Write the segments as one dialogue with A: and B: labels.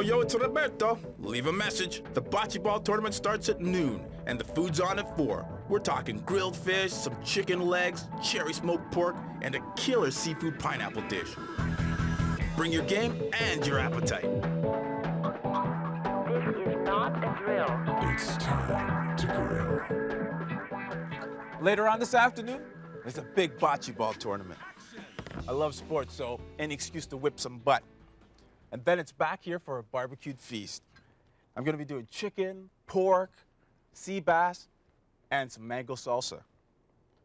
A: Yo, it's Roberto. Leave a message. The bocce ball tournament starts at noon, and the food's on at 4. We're talking grilled fish, some chicken legs, cherry smoked pork, and a killer seafood pineapple dish. Bring your game and your appetite.
B: This is not a drill.
C: It's time to grill.
D: Later on this afternoon, there's a big bocce ball tournament. I love sports, so any excuse to whip some butt. And then it's back here for a barbecued feast. I'm gonna be doing chicken, pork, sea bass, and some mango salsa.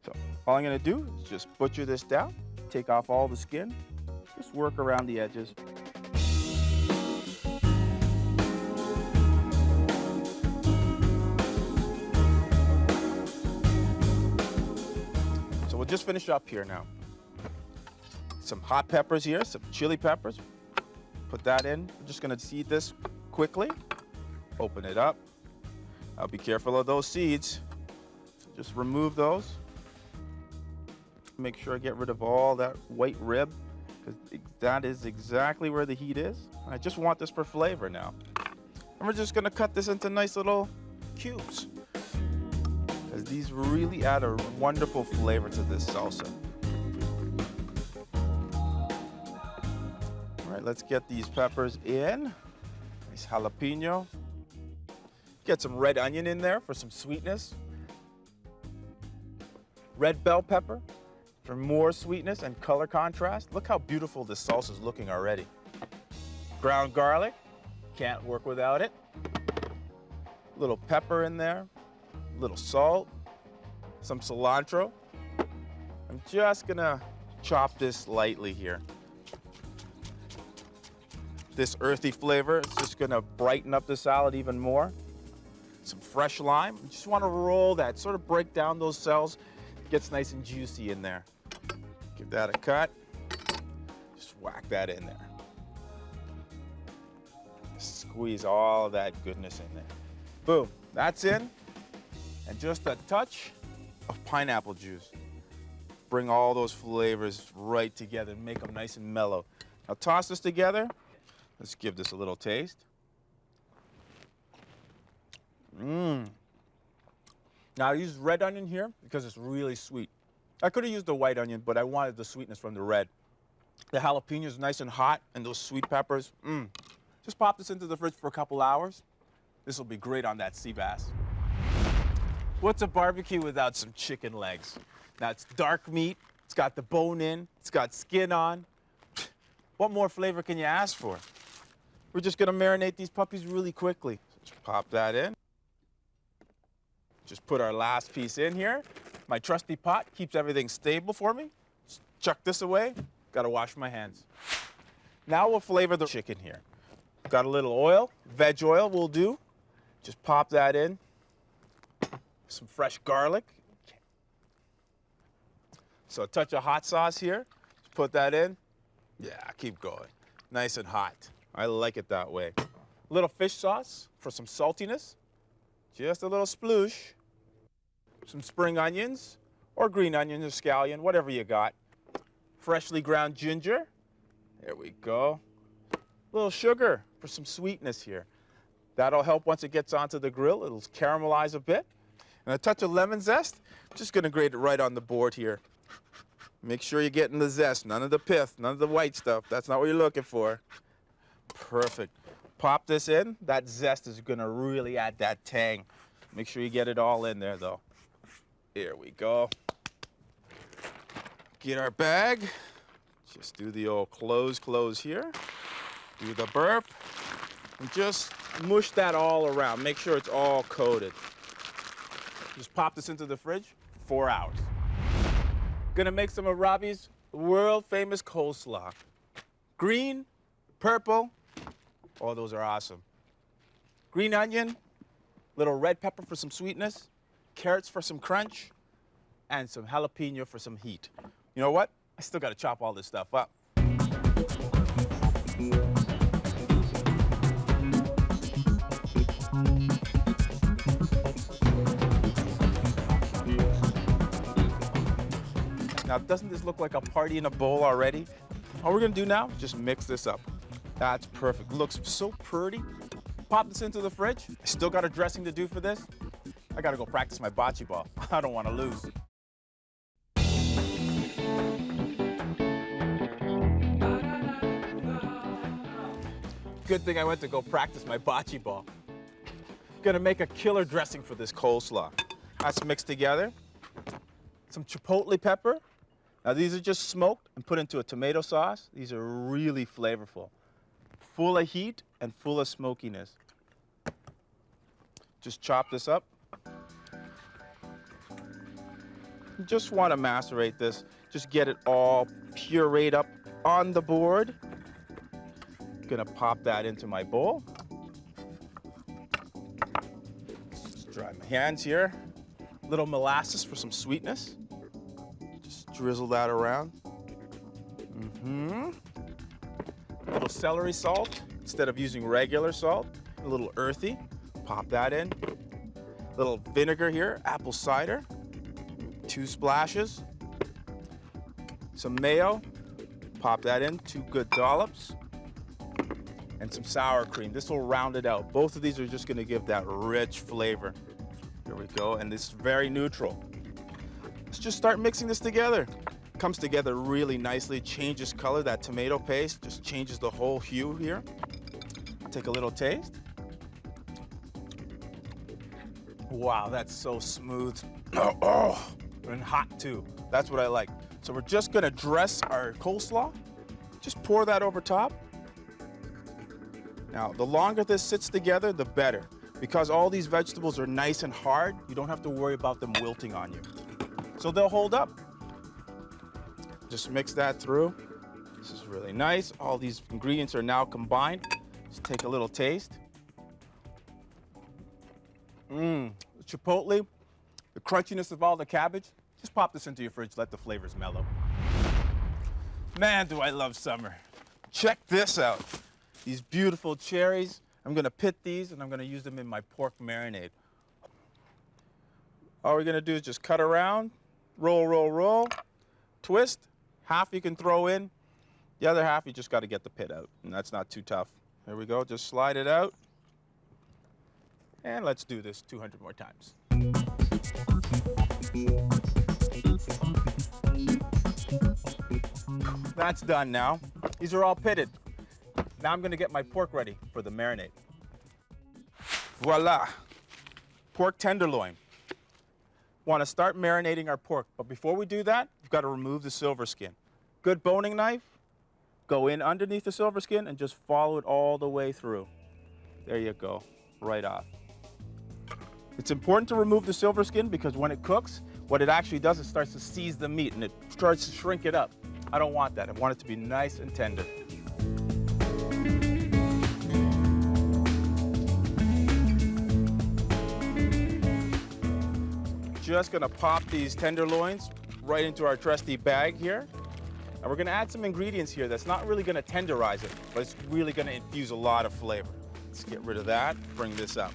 D: So all I'm gonna do is just butcher this down, take off all the skin, just work around the edges. So we'll just finish up here now. Some hot peppers here, some chili peppers. Put that in. I'm just gonna seed this quickly. Open it up. I'll be careful of those seeds. Just remove those. Make sure I get rid of all that white rib, because that is exactly where the heat is. I just want this for flavor now. And we're just gonna cut this into nice little cubes, because these really add a wonderful flavor to this salsa. All right, let's get these peppers in. Nice jalapeno. Get some red onion in there for some sweetness. Red bell pepper for more sweetness and color contrast. Look how beautiful this salsa is looking already. Ground garlic, can't work without it. Little pepper in there, little salt, some cilantro. I'm just gonna chop this lightly here. This earthy flavor is just gonna brighten up the salad even more. Some fresh lime. You just wanna roll that, sort of break down those cells. It gets nice and juicy in there. Give that a cut. Just whack that in there. Squeeze all of that goodness in there. Boom, that's in. And just a touch of pineapple juice. Bring all those flavors right together and make them nice and mellow. Now toss this together. Let's give this a little taste. Now I used red onion here because it's really sweet. I could have used the white onion, but I wanted the sweetness from the red. The jalapeno is nice and hot, and those sweet peppers. Just pop this into the fridge for a couple hours. This will be great on that sea bass. What's a barbecue without some chicken legs? Now it's dark meat, it's got the bone in, it's got skin on. What more flavor can you ask for? We're just gonna marinate these puppies really quickly. Just pop that in. Just put our last piece in here. My trusty pot keeps everything stable for me. Just chuck this away. Gotta wash my hands. Now we'll flavor the chicken here. Got a little oil, veg oil will do. Just pop that in. Some fresh garlic. So a touch of hot sauce here. Just put that in. Yeah, keep going. Nice and hot. I like it that way. A little fish sauce for some saltiness. Just a little sploosh. Some spring onions, or green onions, or scallion, whatever you got. Freshly ground ginger. There we go. A little sugar for some sweetness here. That'll help once it gets onto the grill. It'll caramelize a bit. And a touch of lemon zest. I'm just gonna grate it right on the board here. Make sure you're getting the zest, none of the pith, none of the white stuff. That's not what you're looking for. Perfect. Pop this in. That zest is gonna really add that tang. Make sure you get it all in there though. Here we go. Get our bag. Just do the old close here. Do the burp. And just mush that all around. Make sure it's all coated. Just pop this into the fridge for 4 hours. Gonna make some of Robbie's world famous coleslaw. Green, purple, oh, those are awesome. Green onion, little red pepper for some sweetness, carrots for some crunch, and some jalapeno for some heat. You know what? I still gotta chop all this stuff up. Now, doesn't this look like a party in a bowl already? All we're gonna do now is just mix this up. That's perfect. Looks so pretty. Pop this into the fridge. I still got a dressing to do for this. I gotta go practice my bocce ball. I don't want to lose. Good thing I went to go practice my bocce ball. Gonna make a killer dressing for this coleslaw. That's mixed together. Some chipotle pepper. Now these are just smoked and put into a tomato sauce. These are really flavorful. Full of heat and full of smokiness. Just chop this up. You just want to macerate this. Just get it all pureed up on the board. Gonna pop that into my bowl. Just dry my hands here. Little molasses for some sweetness. Just drizzle that around. A little celery salt instead of using regular salt. A little earthy. Pop that in. A little vinegar here, apple cider. 2 splashes. Some mayo. Pop that in, 2 good dollops. And some sour cream. This will round it out. Both of these are just gonna give that rich flavor. There we go, and this is very neutral. Let's just start mixing this together. Comes together really nicely, changes color. That tomato paste just changes the whole hue here. Take a little taste. Wow, that's so smooth. Oh, and hot too. That's what I like. So we're just gonna dress our coleslaw. Just pour that over top. Now, the longer this sits together, the better. Because all these vegetables are nice and hard, you don't have to worry about them wilting on you. So they'll hold up. Just mix that through. This is really nice. All these ingredients are now combined. Just take a little taste. The chipotle, the crunchiness of all the cabbage. Just pop this into your fridge, let the flavors mellow. Man, do I love summer. Check this out. These beautiful cherries. I'm gonna pit these and I'm gonna use them in my pork marinade. All we're gonna do is just cut around, roll, roll, roll, twist. Half you can throw in. The other half you just gotta get the pit out, and that's not too tough. There we go, just slide it out. And let's do this 200 more times. That's done now. These are all pitted. Now I'm gonna get my pork ready for the marinade. Voila, pork tenderloin. Wanna start marinating our pork, but before we do that, you've gotta remove the silver skin. Good boning knife, go in underneath the silver skin and just follow it all the way through. There you go, right off. It's important to remove the silver skin because when it cooks, what it actually does is starts to seize the meat and it starts to shrink it up. I don't want that, I want it to be nice and tender. Just gonna pop these tenderloins right into our trusty bag here. And we're gonna add some ingredients here that's not really gonna tenderize it, but it's really gonna infuse a lot of flavor. Let's get rid of that, bring this up.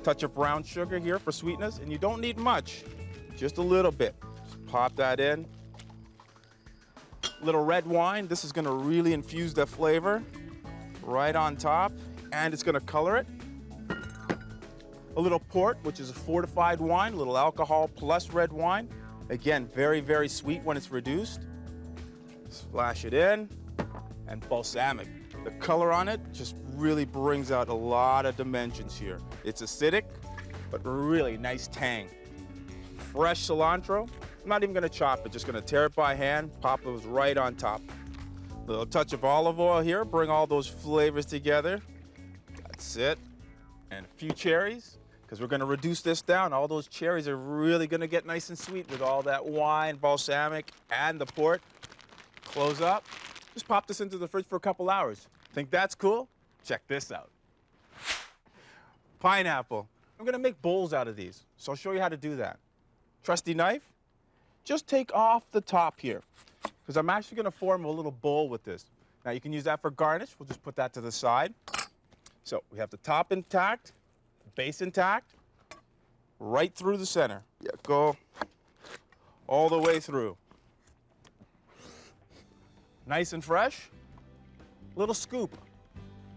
D: Touch of brown sugar here for sweetness, and you don't need much, just a little bit. Just pop that in. Little red wine, this is gonna really infuse the flavor right on top, and it's gonna color it. A little port, which is a fortified wine, a little alcohol plus red wine. Again, very, very sweet when it's reduced. Splash it in, and balsamic. The color on it just really brings out a lot of dimensions here. It's acidic, but really nice tang. Fresh cilantro. I'm not even gonna chop it, just gonna tear it by hand, pop those right on top. A little touch of olive oil here, bring all those flavors together. That's it. And a few cherries, because we're gonna reduce this down. All those cherries are really gonna get nice and sweet with all that wine, balsamic, and the port. Close up. Just pop this into the fridge for a couple hours. Think that's cool? Check this out. Pineapple. I'm gonna make bowls out of these, so I'll show you how to do that. Trusty knife. Just take off the top here, because I'm actually gonna form a little bowl with this. Now you can use that for garnish. We'll just put that to the side. So we have the top intact, base intact, right through the center. Yeah, go all the way through. Nice and fresh. Little scoop.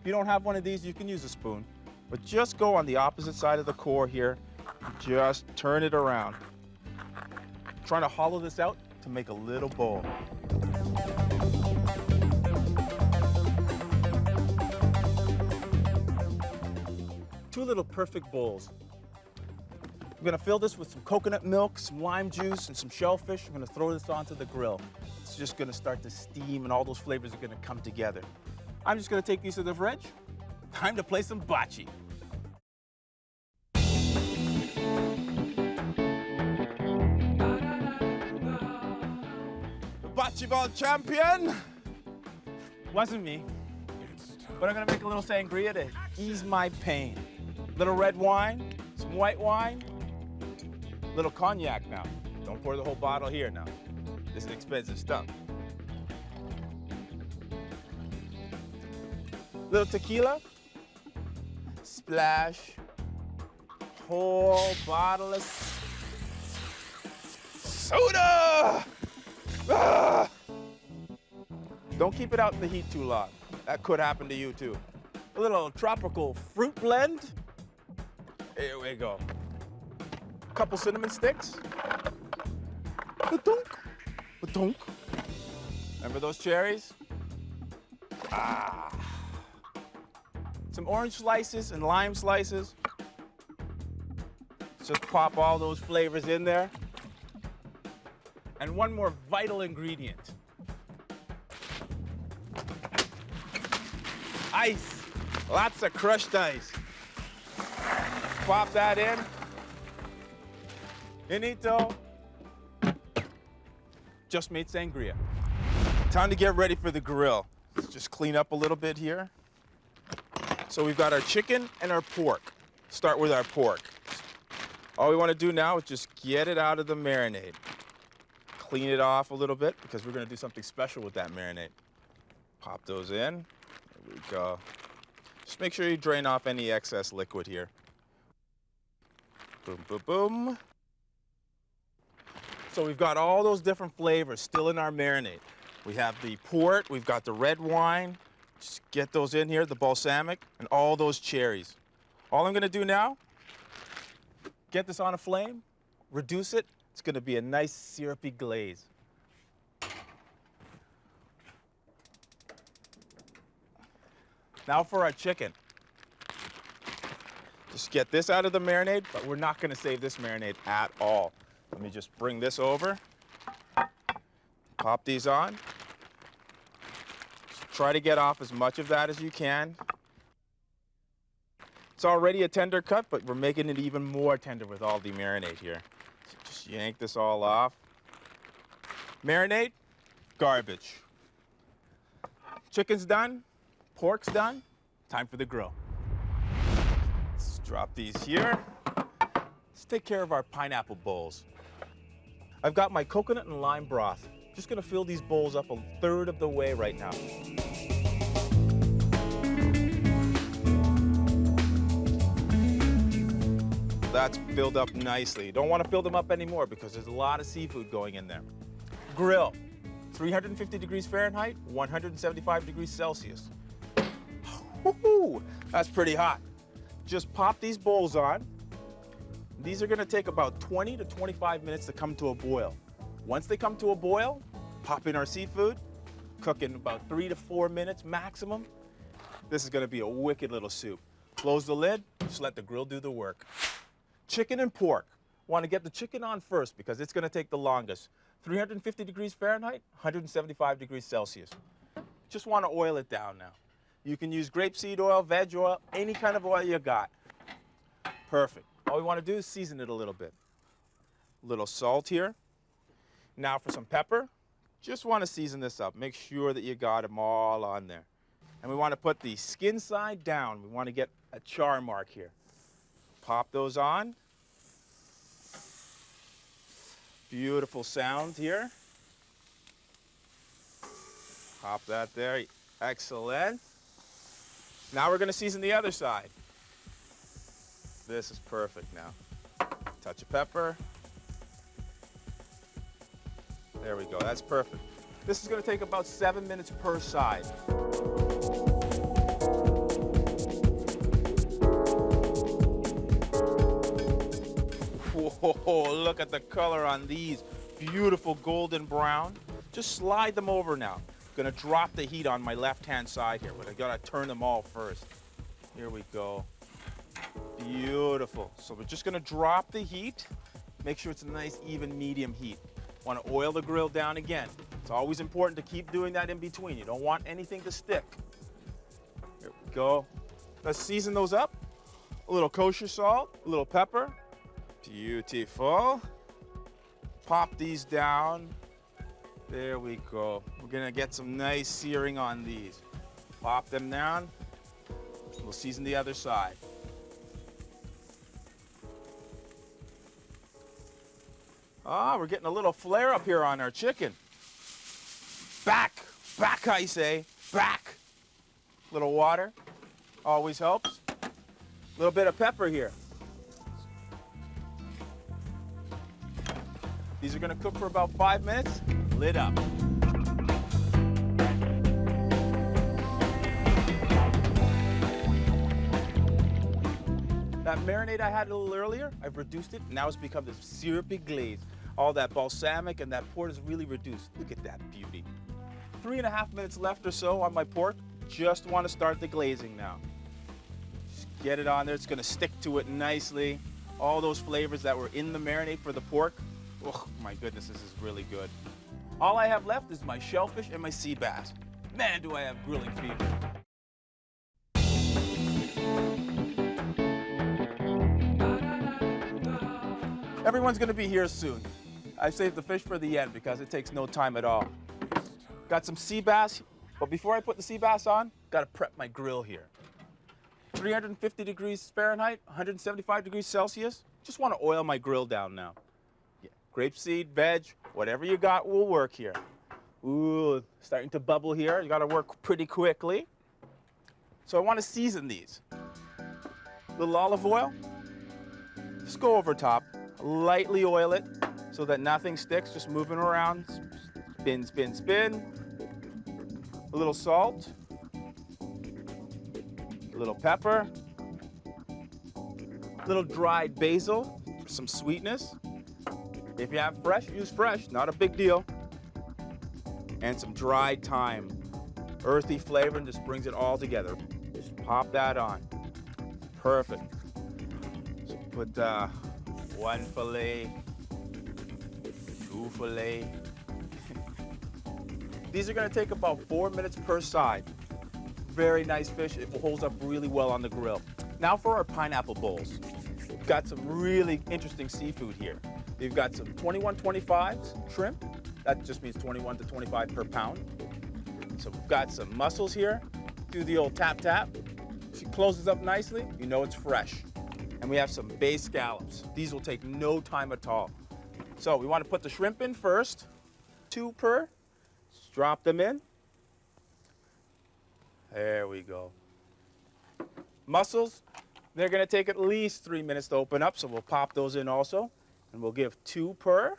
D: If you don't have one of these, you can use a spoon. But just go on the opposite side of the core here. Just turn it around. I'm trying to hollow this out to make a little bowl. Two little perfect bowls. I'm gonna fill this with some coconut milk, some lime juice, and some shellfish. I'm gonna throw this onto the grill. It's just gonna start to steam and all those flavors are gonna come together. I'm just gonna take these to the fridge. Time to play some bocce. The bocce ball champion wasn't me, but I'm gonna make a little sangria to ease my pain. Little red wine, some white wine, little cognac now. Don't pour the whole bottle here now. This is expensive stuff. Little tequila, splash, whole bottle of soda. Ah! Don't keep it out in the heat too long. That could happen to you too. A little tropical fruit blend. Here we go. A couple cinnamon sticks. Ba-dunk, ba-dunk. Remember those cherries? Ah. Some orange slices and lime slices. Just pop all those flavors in there. And one more vital ingredient. Ice. Lots of crushed ice. Pop that in. Finito. Just made sangria. Time to get ready for the grill. Let's just clean up a little bit here. So we've got our chicken and our pork. Start with our pork. All we want to do now is just get it out of the marinade. Clean it off a little bit because we're going to do something special with that marinade. Pop those in. There we go. Just make sure you drain off any excess liquid here. Boom, boom, boom. So we've got all those different flavors still in our marinade. We have the port, we've got the red wine. Just get those in here, the balsamic, and all those cherries. All I'm gonna do now, get this on a flame, reduce it. It's gonna be a nice syrupy glaze. Now for our chicken. Just get this out of the marinade, but we're not gonna save this marinade at all. Let me just bring this over. Pop these on. Just try to get off as much of that as you can. It's already a tender cut, but we're making it even more tender with all the marinade here. So just yank this all off. Marinade, garbage. Chicken's done, pork's done. Time for the grill. Let's drop these here. Let's take care of our pineapple bowls. I've got my coconut and lime broth. Just gonna fill these bowls up a third of the way right now. That's filled up nicely. You don't want to fill them up anymore because there's a lot of seafood going in there. Grill, 350 degrees Fahrenheit, 175 degrees Celsius. Woo-hoo, that's pretty hot. Just pop these bowls on. These are gonna take about 20 to 25 minutes to come to a boil. Once they come to a boil, pop in our seafood, cook in about 3 to 4 minutes maximum. This is gonna be a wicked little soup. Close the lid, just let the grill do the work. Chicken and pork. Want to get the chicken on first because it's gonna take the longest. 350 degrees Fahrenheit, 175 degrees Celsius. Just want to oil it down now. You can use grapeseed oil, veg oil, any kind of oil you got. Perfect. All we want to do is season it a little bit. A little salt here. Now for some pepper. Just want to season this up. Make sure that you got them all on there. And we want to put the skin side down. We want to get a char mark here. Pop those on. Beautiful sound here. Pop that there. Excellent. Now we're going to season the other side. This is perfect now. Touch of pepper. There we go. That's perfect. This is going to take about 7 minutes per side. Oh, look at the color on these. Beautiful golden brown. Just slide them over now. Gonna drop the heat on my left-hand side here, but I gotta turn them all first. Here we go. Beautiful. So we're just gonna drop the heat. Make sure it's a nice, even, medium heat. Wanna oil the grill down again. It's always important to keep doing that in between. You don't want anything to stick. Here we go. Let's season those up. A little kosher salt, a little pepper. Beautiful. Pop these down. There we go. We're gonna get some nice searing on these. Pop them down. We'll season the other side. Ah, we're getting a little flare up here on our chicken. Back, I say, back. Little water, always helps. A little bit of pepper here. These are gonna cook for about 5 minutes. Lid up. That marinade I had a little earlier, I've reduced it. Now it's become this syrupy glaze. All that balsamic and that port is really reduced. Look at that beauty. 3.5 minutes left or so on my pork. Just want to start the glazing now. Just get it on there. It's going to stick to it nicely. All those flavors that were in the marinade for the pork. Oh my goodness, this is really good. All I have left is my shellfish and my sea bass. Man, do I have grilling fever. Everyone's gonna be here soon. I saved the fish for the end because it takes no time at all. Got some sea bass, but before I put the sea bass on, gotta prep my grill here. 350 degrees Fahrenheit, 175 degrees Celsius. Just wanna oil my grill down now. Yeah, grapeseed, veg, whatever you got will work here. Ooh, starting to bubble here. You gotta work pretty quickly. So I wanna season these. Little olive oil, just go over top. Lightly oil it so that nothing sticks, just moving around. Spin, spin, spin. A little salt. A little pepper. A little dried basil for some sweetness. If you have fresh, use fresh, not a big deal. And some dried thyme. Earthy flavor and just brings it all together. Just pop that on. Perfect. So put one fillet, two fillet. These are gonna take about 4 minutes per side. Very nice fish. It holds up really well on the grill. Now for our pineapple bowls. We've got some really interesting seafood here. We've got some 21-25s shrimp. That just means 21 to 25 per pound. So we've got some mussels here. Do the old tap tap. She closes up nicely, you know it's fresh. And we have some bay scallops. These will take no time at all. So we want to put the shrimp in first. 2 per. Just drop them in. There we go. Mussels, they're going to take at least 3 minutes to open up, so we'll pop those in also. And we'll give 2 per.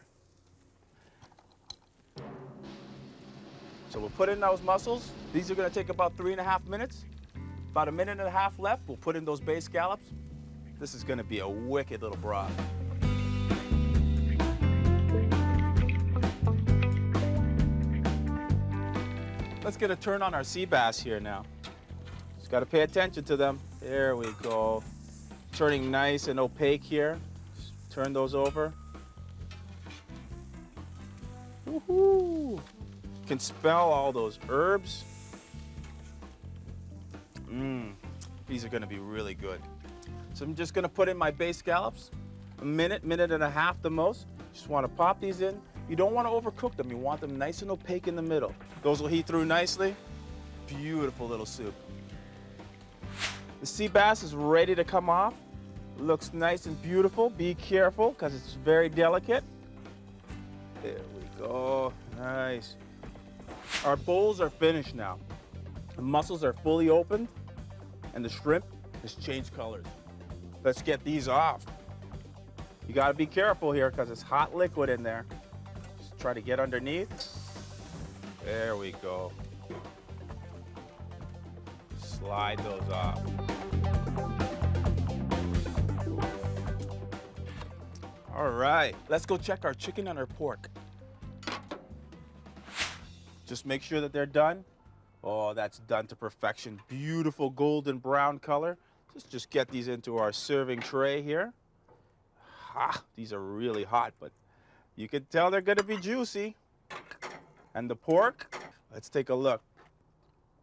D: So we'll put in those mussels. These are going to take about 3.5 minutes. About 1.5 minutes left. We'll put in those bay scallops. This is gonna be a wicked little broth. Let's get a turn on our sea bass here now. Just gotta pay attention to them. There we go. Turning nice and opaque here. Just turn those over. Woohoo! Can smell all those herbs. These are gonna be really good. So I'm just gonna put in my bay scallops, a minute, minute and a half the most. Just wanna pop these in. You don't wanna overcook them. You want them nice and opaque in the middle. Those will heat through nicely. Beautiful little soup. The sea bass is ready to come off. Looks nice and beautiful. Be careful, because it's very delicate. There we go, nice. Our bowls are finished now. The mussels are fully opened, and the shrimp has changed colors. Let's get these off. You gotta be careful here because it's hot liquid in there. Just try to get underneath. There we go. Slide those off. All right, let's go check our chicken and our pork. Just make sure that they're done. Oh, that's done to perfection. Beautiful golden brown color. Just get these into our serving tray here. These are really hot, but you can tell they're gonna be juicy. And the pork, let's take a look.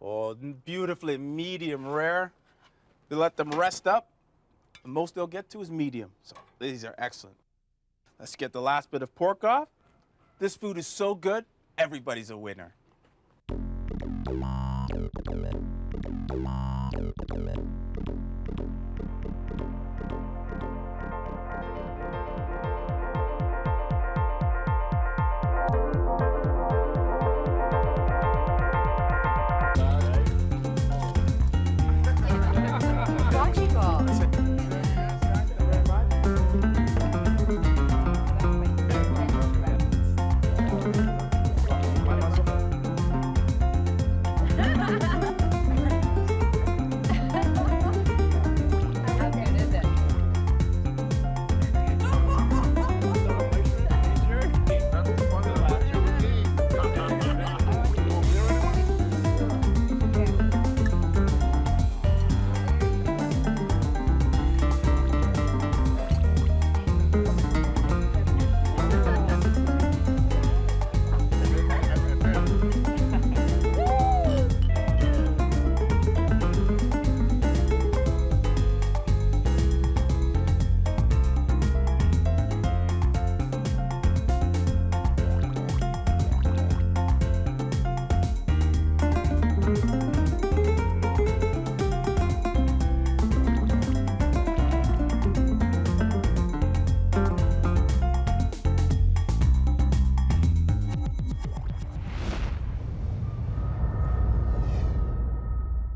D: Oh, beautifully medium rare. We let them rest up. The most they'll get to is medium. So these are excellent. Let's get the last bit of pork off. This food is so good, everybody's a winner.